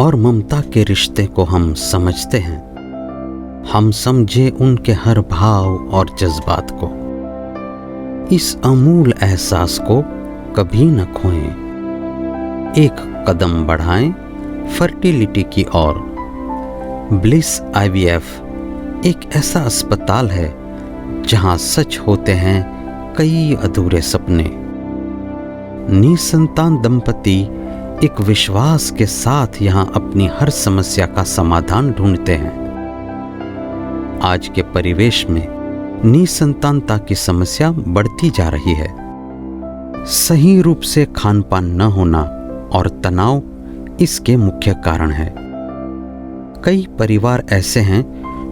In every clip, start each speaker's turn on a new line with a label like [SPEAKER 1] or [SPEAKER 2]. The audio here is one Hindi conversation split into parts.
[SPEAKER 1] और ममता के रिश्ते को हम समझते हैं। हम समझे उनके हर भाव और जज्बात को। इस अमूल एहसास को कभी न खोएं। एक कदम बढ़ाएं फर्टिलिटी की ओर। ब्लिस आईवीएफ एक ऐसा अस्पताल है जहां सच होते हैं कई अधूरे सपने। निसंतान दंपति एक विश्वास के साथ यहां अपनी हर समस्या का समाधान ढूंढते हैं। आज के परिवेश में निसंतानता की समस्या बढ़ती जा रही है। सही रूप से खान पान न होना और तनाव इसके मुख्य कारण है। कई परिवार ऐसे हैं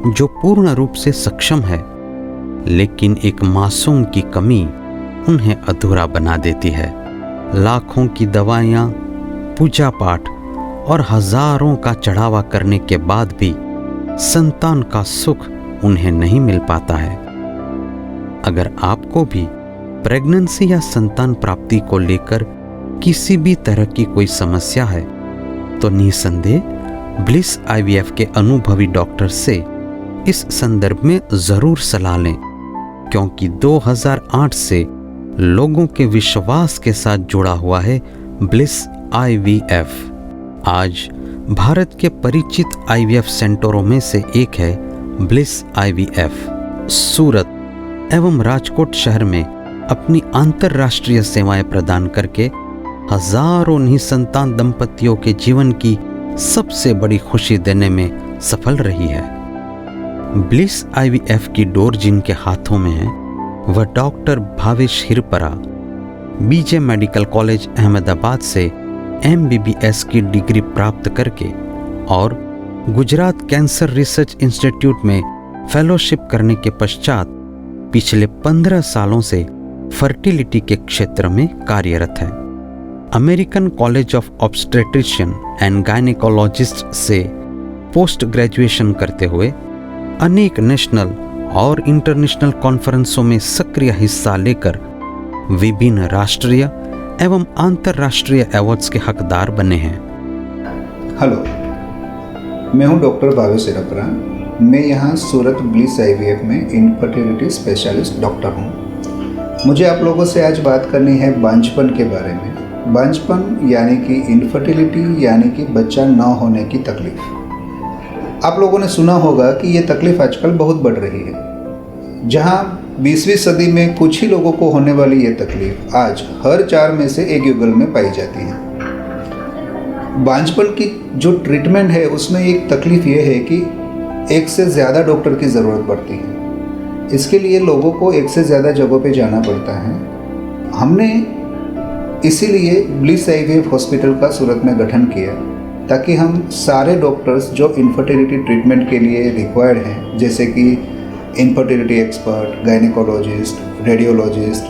[SPEAKER 1] जो पूर्ण रूप से सक्षम है, लेकिन एक मासूम की कमी उन्हें अधूरा बना देती है। लाखों की दवाइयाँ, पूजा पाठ और हजारों का चढ़ावा करने के बाद भी संतान का सुख उन्हें नहीं मिल पाता है। अगर आपको भी प्रेगनेंसी या संतान प्राप्ति को लेकर किसी भी तरह की कोई समस्या है तो निसंदेह ब्लिस आईवीएफ के अनुभवी डॉक्टर से इस संदर्भ में जरूर सलाह लें, क्योंकि 2008 से लोगों के विश्वास के साथ जुड़ा हुआ है ब्लिस आईवीएफ। आज भारत के परिचित आईवीएफ सेंटरों में से एक है ब्लिस आईवीएफ। सूरत एवं राजकोट शहर में अपनी अंतर्राष्ट्रीय सेवाएं प्रदान करके हजारों निसंतान दंपतियों के जीवन की सबसे बड़ी खुशी देने में सफल रही है। ब्लिस आईवीएफ की डोर जिनके हाथों में है वह doctor Bhavesh Hirpara BJ medical college Ahmedabad से एमबीबीएस की डिग्री प्राप्त करके और गुजरात कैंसर रिसर्च इंस्टीट्यूट में फेलोशिप करने के पश्चात पिछले 15 सालों से फर्टिलिटी के क्षेत्र में कार्यरत है। American college of obstetrician and gynaecologist से पोस्ट ग्रेजुएशन करते हुए अनेक नेशनल और इंटरनेशनल कॉन्फ्रेंसों में सक्रिय हिस्सा लेकर विभिन्न राष्ट्रीय एवं अंतर्राष्ट्रीय अवार्ड्स के हकदार बने हैं।
[SPEAKER 2] हेलो, मैं हूं डॉक्टर भावेश हिरपरा। मैं यहां सूरत ब्लिस आईवीएफ में इनफर्टिलिटी स्पेशलिस्ट डॉक्टर हूं। मुझे आप लोगों से आज बात करनी है बांझपन के बारे में। बांझपन यानी कि इनफर्टिलिटी यानी कि बच्चा न होने की तकलीफ। आप लोगों ने सुना होगा कि ये तकलीफ आजकल बहुत बढ़ रही है। जहां 20वीं सदी में कुछ ही लोगों को होने वाली ये तकलीफ आज हर 4 में से 1 युगल में पाई जाती है। बांझपन की जो ट्रीटमेंट है उसमें एक तकलीफ ये है कि एक से ज़्यादा डॉक्टर की ज़रूरत पड़ती है। इसके लिए लोगों को एक से ज़्यादा जगहों पे जाना पड़ता है। हमने इसीलिए ब्लिस आईवीएफ हॉस्पिटल का सूरत में गठन किया ताकि हम सारे डॉक्टर्स जो इनफर्टिलिटी ट्रीटमेंट के लिए रिक्वायर्ड हैं, जैसे कि infertility expert, gynaecologist, radiologist,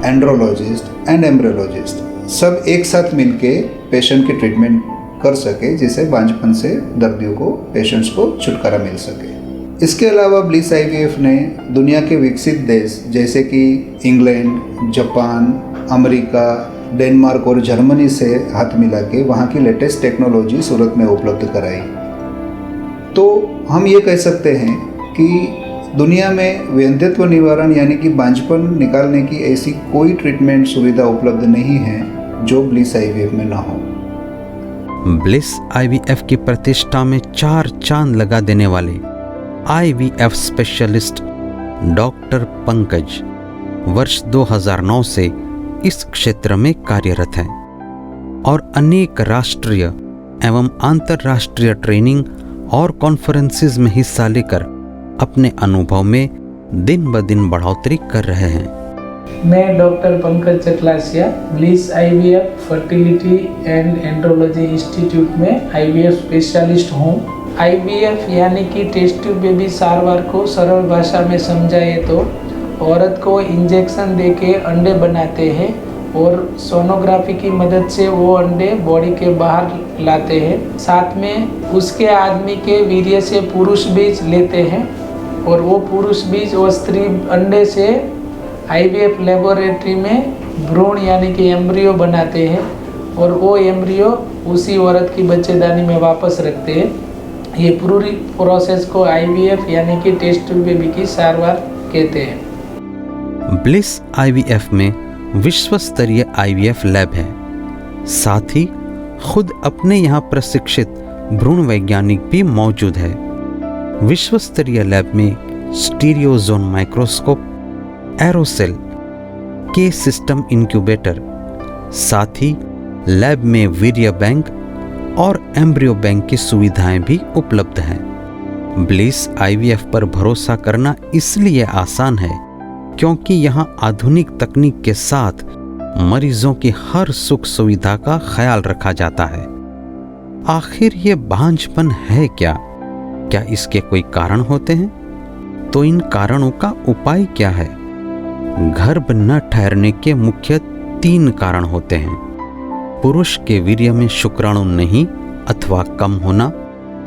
[SPEAKER 2] andrologist and embryologist, सब एक साथ मिलके पेशेंट की ट्रीटमेंट कर सके, जिससे बांझपन से दर्दियों को, पेशेंट्स को छुटकारा मिल सके। इसके अलावा ब्लिस आईवीएफ ने दुनिया के विकसित देश जैसे कि इंग्लैंड, जापान, अमेरिका, डेनमार्क और जर्मनी से हाथ मिला के वहाँ की लेटेस्ट टेक्नोलॉजी सूरत में उपलब्ध कराई। तो हम ये कह सकते हैं कि दुनिया में वंध्यत्व निवारण यानी कि बांझपन निकालने की ऐसी कोई ट्रीटमेंट सुविधा उपलब्ध नहीं है जो ब्लिस आईवीएफ में ना हो।
[SPEAKER 1] ब्लिस आईवीएफ की प्रतिष्ठा में 4 चांद लगा देने वाले आईवीएफ स्पेशलिस्ट डॉक्टर पंकज वर्ष 2009 से इस क्षेत्र में कार्यरत हैं और अनेक राष्ट्रीय एवं अंतर्राष्ट्रीय ट्रेनिंग और कॉन्फ्रेंसेस में हिस्सा लेकर अपने अनुभव में दिन ब दिन बढ़ोतरी कर रहे हैं।
[SPEAKER 3] मैं doctor Pankaj Chaklasiya Bliss IVF fertility and andrology institute में आईवीएफ स्पेशलिस्ट हूँ। आईवीएफ यानी कि टेस्ट ट्यूब बेबी सारवार को सरल भाषा में समझाए तो औरत को इंजेक्शन देके अंडे बनाते हैं और सोनोग्राफी की मदद से वो अंडे बॉडी के बाहर लाते हैं। साथ में उसके आदमी के वीर्य से पुरुष बीज लेते हैं और वो पुरुष बीज और स्त्री अंडे से आईवीएफ लेबोरेटरी में भ्रूण यानी कि एम्ब्रियो बनाते हैं और वो एम्ब्रियो उसी औरत की बच्चेदानी में वापस रखते हैं। ये पूरी प्रोसेस को IVF यानी कि टेस्ट ट्यूब बेबी की सारवार कहते हैं।
[SPEAKER 1] ब्लिस IVF में विश्व स्तरीय IVF लैब है। साथ ही खुद अपने यहाँ प्रशिक्षित भ्रूण वैज्ञानिक भी मौजूद है। विश्व स्तरीय लैब में स्टीरियोजोन माइक्रोस्कोप, एरोसेल के सिस्टम इंक्यूबेटर, साथ ही लैब में वीर्य बैंक और एम्ब्रियो बैंक की सुविधाएं भी उपलब्ध हैं। ब्लिस IVF पर भरोसा करना इसलिए आसान है क्योंकि यहाँ आधुनिक तकनीक के साथ मरीजों की हर सुख सुविधा का ख्याल रखा जाता है। आखिर ये बांझपन है क्या? क्या इसके कोई कारण होते हैं? तो इन कारणों का उपाय क्या है? गर्भ न ठहरने के मुख्य 3 कारण होते हैं। पुरुष के वीर्य में शुक्राणु नहीं अथवा कम होना,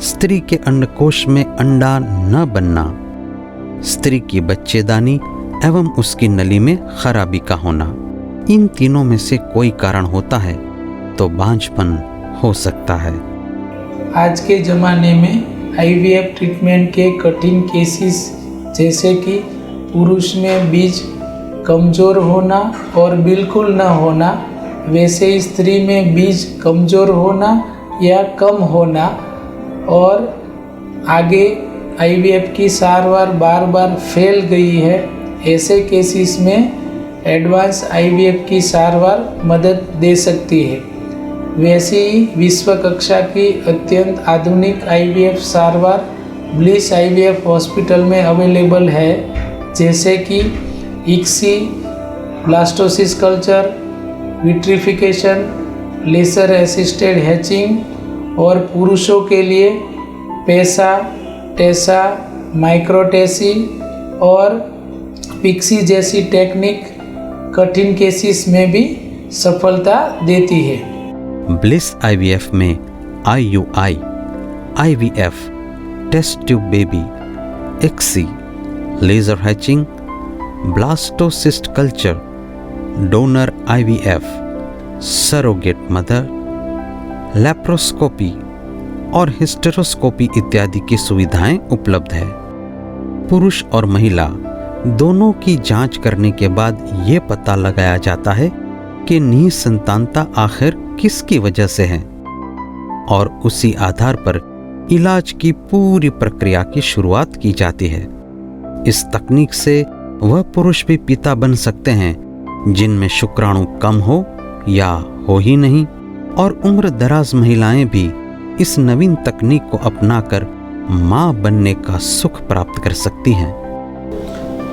[SPEAKER 1] स्त्री के अंडकोश में अंडा न बनना, स्त्री की बच्चेदानी एवं उसकी नली में खराबी का होना। इन तीनों में से कोई कारण होता है तो बांझपन हो सकता है।
[SPEAKER 3] आज के ज़माने में IVF ट्रीटमेंट के कठिन केसेस जैसे कि पुरुष में बीज कमज़ोर होना और बिल्कुल न होना, वैसे ही स्त्री में बीज कमज़ोर होना या कम होना और आगे IVF की सारवार बार बार फैल गई है, ऐसे केसेस में एडवांस IVF की सारवार मदद दे सकती है। वैसे ही विश्व कक्षा की अत्यंत आधुनिक IVF सारवार ब्लिस IVF हॉस्पिटल में अवेलेबल है, जैसे कि ICSI, blastocyst culture, vitrification, laser assisted hatching और पुरुषों के लिए पेसा, टेसा, माइक्रोटेसी और पिक्सी जैसी टेक्निक कठिन केसेस में भी सफलता देती है।
[SPEAKER 1] ब्लिस IVF में IUI, IVF, test tube baby, ICSI, laser hatching, blastocyst culture, donor IVF, surrogate mother, laparoscopy और हिस्टेरोस्कोपी इत्यादि की सुविधाएं उपलब्ध है। पुरुष और महिला दोनों की जांच करने के बाद ये पता लगाया जाता है कि निसंतानता आखिर किसकी वजह से है और उसी आधार पर इलाज की पूरी प्रक्रिया की शुरुआत की जाती है। इस तकनीक से वह पुरुष भी पिता बन सकते हैं जिनमें शुक्राणु कम हो या हो ही नहीं, और उम्र दराज महिलाएं भी इस नवीन तकनीक को अपनाकर मां बनने का सुख प्राप्त कर सकती हैं।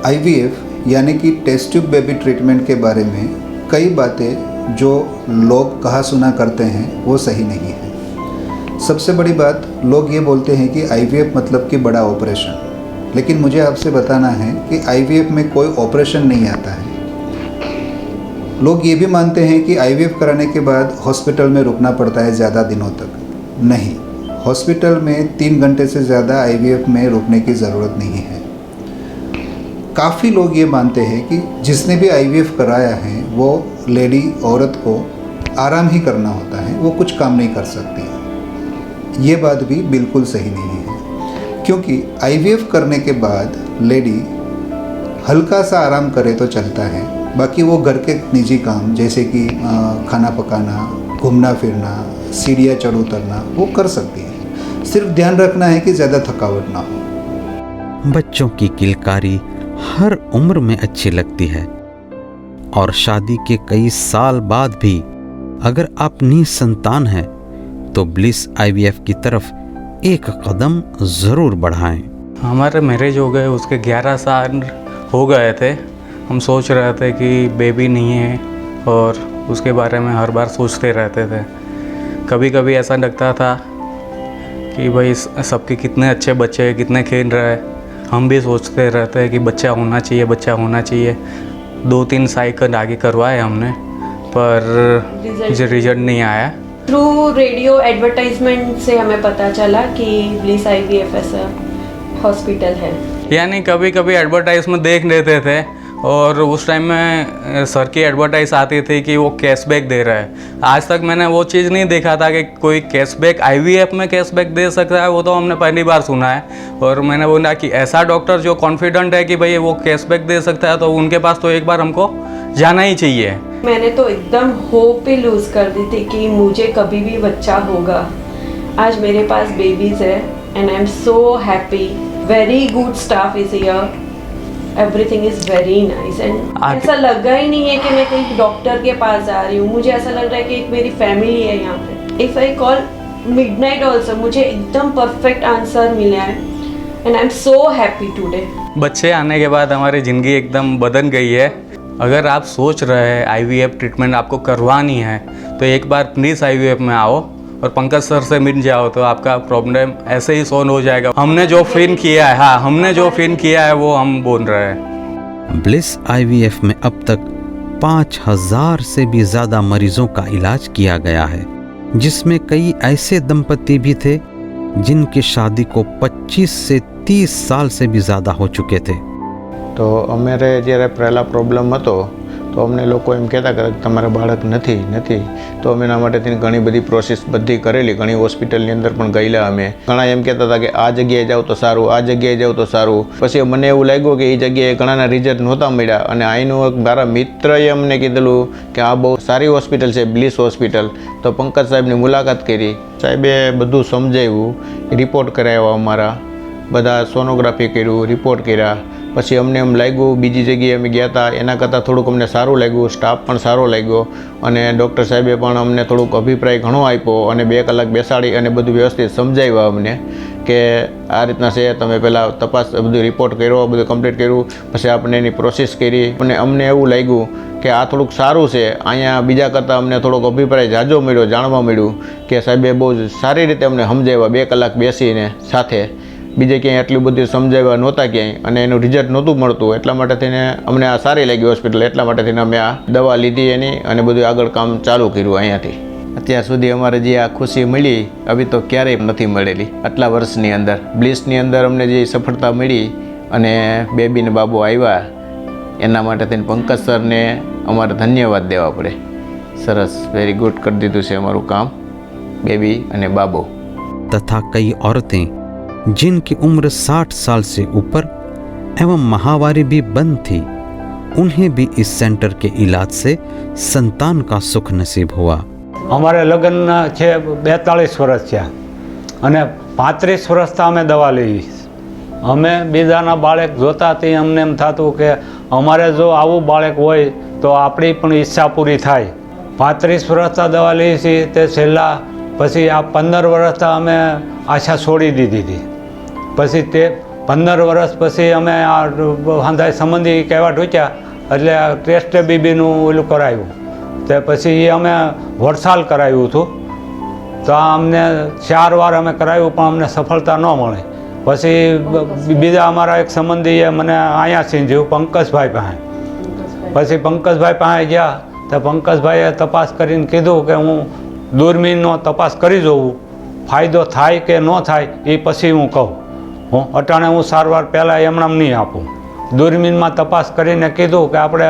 [SPEAKER 2] IVF यानी कि टेस्ट ट्यूब बेबी ट्रीटमेंट के बारे में कई बातें जो लोग कहा सुना करते हैं वो सही नहीं है। सबसे बड़ी बात, लोग ये बोलते हैं कि IVF मतलब कि बड़ा ऑपरेशन, लेकिन मुझे आपसे बताना है कि IVF में कोई ऑपरेशन नहीं आता है। लोग ये भी मानते हैं कि IVF कराने के बाद हॉस्पिटल में रुकना पड़ता है ज़्यादा दिनों तक। नहीं, हॉस्पिटल में 3 घंटे से ज़्यादा IVF में रुकने की ज़रूरत नहीं है। काफ़ी लोग ये मानते हैं कि जिसने भी IVF कराया है वो लेडी औरत को आराम ही करना होता है, वो कुछ काम नहीं कर सकती है। ये बात भी बिल्कुल सही नहीं है, क्योंकि IVF करने के बाद लेडी हल्का सा आराम करे तो चलता है, बाकी वो घर के निजी काम जैसे कि खाना पकाना, घूमना फिरना, सीढ़ियाँ चढ़ उतरना वो कर सकती है। सिर्फ ध्यान रखना है कि ज़्यादा थकावट ना हो।
[SPEAKER 1] बच्चों की किलकारी हर उम्र में अच्छी लगती है और शादी के कई साल बाद भी अगर आप निसंतान हैं तो ब्लिस IVF की तरफ एक कदम ज़रूर बढ़ाएं।
[SPEAKER 4] हमारे मैरिज हो गए, उसके 11 साल हो गए थे। हम सोच रहे थे कि बेबी नहीं है और उसके बारे में हर बार सोचते रहते थे। कभी कभी ऐसा लगता था कि भाई सबके कितने अच्छे बच्चे हैं, कितने खेल रहे हैं। हम भी सोचते रहते हैं कि बच्चा होना चाहिए, बच्चा होना चाहिए। 2-3 साइकिल आगे करवाए हमने, पर रिजल्ट नहीं आया।
[SPEAKER 5] थ्रू रेडियो एडवर्टाइजमेंट से हमें पता चला कि ब्लिस IVF ऐसा हॉस्पिटल है।
[SPEAKER 4] यानी कभी कभी एडवर्टाइजमेंट देख लेते थे और उस टाइम में सर की एडवर्टाइज आती थी कि वो कैशबैक दे रहा है। आज तक मैंने वो चीज़ नहीं देखा था कि कोई कैशबैक IVF में कैशबैक दे सकता है, वो तो हमने पहली बार सुना है। और मैंने बोला कि ऐसा डॉक्टर जो कॉन्फिडेंट है कि भाई वो कैशबैक दे सकता है, तो उनके पास तो एक बार हमको जाना ही चाहिए।
[SPEAKER 5] मैंने तो एकदम होप ही लूज़ कर दी थी कि मुझे कभी भी बच्चा होगा। आज मेरे पास बेबीज़ है and I am so happy. Very good staff is here, everything is very nice and ऐसा लगा ही नहीं है कि मैं कहीं डॉक्टर के पास जा रही हूँ। मुझे ऐसा लग रहा है कि एक मेरी फैमिली है यहाँ पे। If I call midnight also, मुझे एकदम परफेक्ट आंसर मिला है and I am so happy today.
[SPEAKER 4] बच्चे आने के बाद हमारी ज़िंदगी एकदम बदल गई है। अगर आप सोच रहे हैं IVF ट्रीटमेंट आपको करवानी है तो एक बार प्लीज़ IVF में आओ और पंकज सर से मिल जाओ, तो आपका प्रॉब्लम ऐसे ही सॉल्व हो जाएगा। हमने जो फील किया है, हाँ हमने जो फील किया है वो हम बोल रहे हैं।
[SPEAKER 1] ब्लिस IVF में अब तक 5000 से भी ज़्यादा मरीजों का इलाज किया गया है, जिसमें कई ऐसे दंपति भी थे जिनकी शादी को 25 से 30 साल से भी ज़्यादा हो चुके थे।
[SPEAKER 6] તો અમારે જ્યારે પહેલાં પ્રોબ્લેમ હતો તો અમને લોકો એમ કહેતા કે તમારે બાળક નથી તો અમે એના માટે ઘણી બધી પ્રોસેસ બધી કરેલી, ઘણી હોસ્પિટલની અંદર પણ ગયેલા અમે। ઘણા એમ કહેતા હતા કે આ જગ્યાએ જાઓ તો સારું, આ જગ્યાએ જાઓ તો સારું। પછી મને એવું લાગ્યું કે એ જગ્યાએ ઘણાના રિઝલ્ટ નહોતા મળ્યા અને અહીંનું એક મારા મિત્રએ અમને કીધેલું કે આ બહુ સારી હોસ્પિટલ છે, બ્લિસ હોસ્પિટલ। તો પંકજ સાહેબની મુલાકાત કરી, સાહેબે બધું સમજાવ્યું, રિપોર્ટ કરાવ્યા અમારા, બધા સોનોગ્રાફી કર્યું, રિપોર્ટ કર્યા। પછી અમને એમ લાગ્યું બીજી જગ્યાએ અમે ગયા હતા એના કરતાં થોડુંક અમને સારું લાગ્યું, સ્ટાફ પણ સારો લાગ્યો અને ડૉક્ટર સાહેબે પણ અમને થોડુંક અભિપ્રાય ઘણો આપ્યો અને 2 કલાક બેસાડી અને બધું વ્યવસ્થિત સમજાવ્યા અમને કે આ રીતના છે, તમે પહેલાં તપાસ બધું રિપોર્ટ કર્યો, બધું કમ્પ્લીટ કર્યું, પછી આપણે એની પ્રોસેસ કરી અને અમને એવું લાગ્યું કે આ થોડુંક સારું છે। અહીંયા બીજા કરતાં અમને થોડોક અભિપ્રાય ઝાઝો મળ્યો, જાણવા મળ્યું કે સાહેબે બહુ સારી રીતે અમને સમજાવ્યા 2 કલાક બેસીને સાથે। બીજે ક્યાંય આટલું બધું સમજાવ્યા નહોતા ક્યાંય અને એનું રિઝલ્ટ નહોતું મળતું, એટલા માટે થઈને અમને આ સારી લાગી હોસ્પિટલ, એટલા માટે થઈને અમે આ દવા લીધી એની અને બધું આગળ કામ ચાલુ કર્યું અહીંયાથી। અત્યાર સુધી અમારે જે આ ખુશી મળી હવે તો ક્યારેય નથી મળેલી આટલા વર્ષની અંદર। બ્લિસની અંદર અમને જે સફળતા મળી અને બેબીને બાબો આવ્યા એના માટે થઈને પંકજ સરને અમારે ધન્યવાદ દેવા પડે। સરસ, વેરી ગુડ કરી દીધું છે અમારું કામ, બેબી અને બાબો।
[SPEAKER 1] तथा कई औरतें जिनकी उम्र 60 साल से ऊपर एवं माहवारी भी बंद थी, उन्हें भी इस सेंटर के इलाज से संतान का सुख नसीब हुआ।
[SPEAKER 7] અમારે લગ્ન છે 42 વર્ષ થયા અને 35 વર્ષથી અમે દવા લેવી। અમે બીજાના બાળક જોતા તે અમને એમ થતું કે અમારે જો આવું બાળક હોય તો આપણી પણ ઈચ્છા પૂરી થાય। 35 વર્ષથી દવા લઈએ છીએ તે છેલ્લા પછી આ 15 વર્ષથી અમે આશા છોડી દીધી હતી। પછી તે 15 વર્ષ પછી અમે આ હાંધાઈ સંબંધી કહેવા ઢૂક્યા એટલે ટેસ્ટ બેબીનું ઓલું કરાવ્યું, તે પછી એ અમે વરસાલ કરાવ્યું હતું। તો આ અમને 4 વાર અમે કરાવ્યું પણ અમને સફળતા ન મળે। પછી બીજા અમારા એક સંબંધીએ મને અહીંયા સિંધ્યું પંકજભાઈ પાસે। પછી પંકજભાઈ પાસે ગયા તો પંકજભાઈએ તપાસ કરીને કીધું કે હું દૂરબીનનો તપાસ કરી જોઉં, ફાયદો થાય કે ન થાય એ પછી હું કહું। હું અટાણે હું સારવાર પહેલાં એમણામ નહીં આપું। દૂરબીનમાં તપાસ કરીને કીધું કે આપણે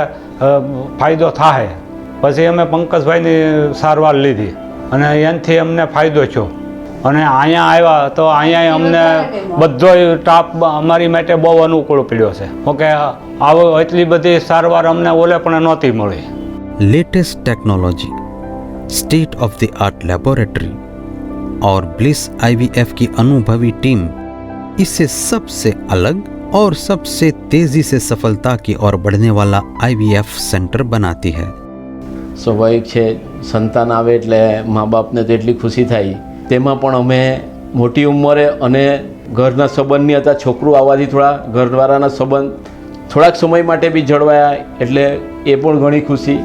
[SPEAKER 7] ફાયદો થાય। પછી અમે પંકજભાઈની સારવાર લીધી અને એનાથી અમને ફાયદો થયો અને અહીંયા આવ્યા તો અહીંયા અમને બધો સ્ટાફ અમારી માટે બહુ અનુકૂળ પડ્યો છે। ઓકે, આવો એટલી બધી સારવાર અમને ઓલે પણ નહોતી મળી।
[SPEAKER 1] Latest technology, state of the art laboratory और ब्लिस IVF की अनुभवी टीम इसे सबसे अलग और सबसे तेजी से सफलता की ओर बढ़ने वाला IVF सेंटर बनाती है।
[SPEAKER 8] સ્વાભાવિક છે, સંતાન આવે એટલે મા બાપને તો એટલી ખુશી થાય, તેમાં પણ અમે મોટી ઉંમરે અને ઘરના સંબંધની હતા, છોકરું આવવાથી થોડા ઘરવાળાના સંબંધ થોડાક સમય માટે બી જળવાયા એટલે એ પણ ઘણી ખુશી।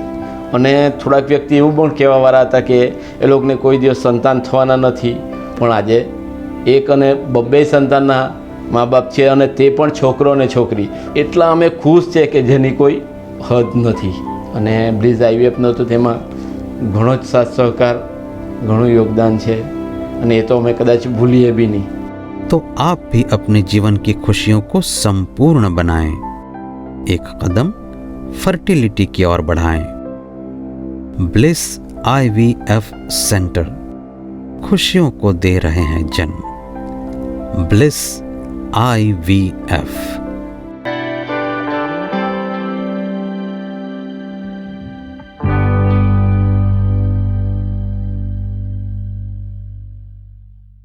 [SPEAKER 8] અને થોડાક વ્યક્તિ એવું પણ કહેવાવાળા હતા કે એ લોકોને કોઈ દિવસ સંતાન થવાના નથી, પણ આજે 1 અને 2 સંતાનના મા બાપ છે અને તે પણ છોકરો અને છોકરી, એટલા અમે ખુશ છે કે જેની કોઈ હદ નથી। અને બ્લિસ IVFનો તો તેમાં ઘણો જ સાથ સહકાર, ઘણું યોગદાન છે અને એ તો અમે કદાચ ભૂલીએ બી નહીં।
[SPEAKER 1] तो आप भी अपने जीवन की खुशियों को संपूर्ण बनाएं, एक कदम फर्टिलिटी की ओर बढ़ाएं। ब्लिस IVF सेंटर खुशियों को दे रहे हैं जन्म। Bliss IVF।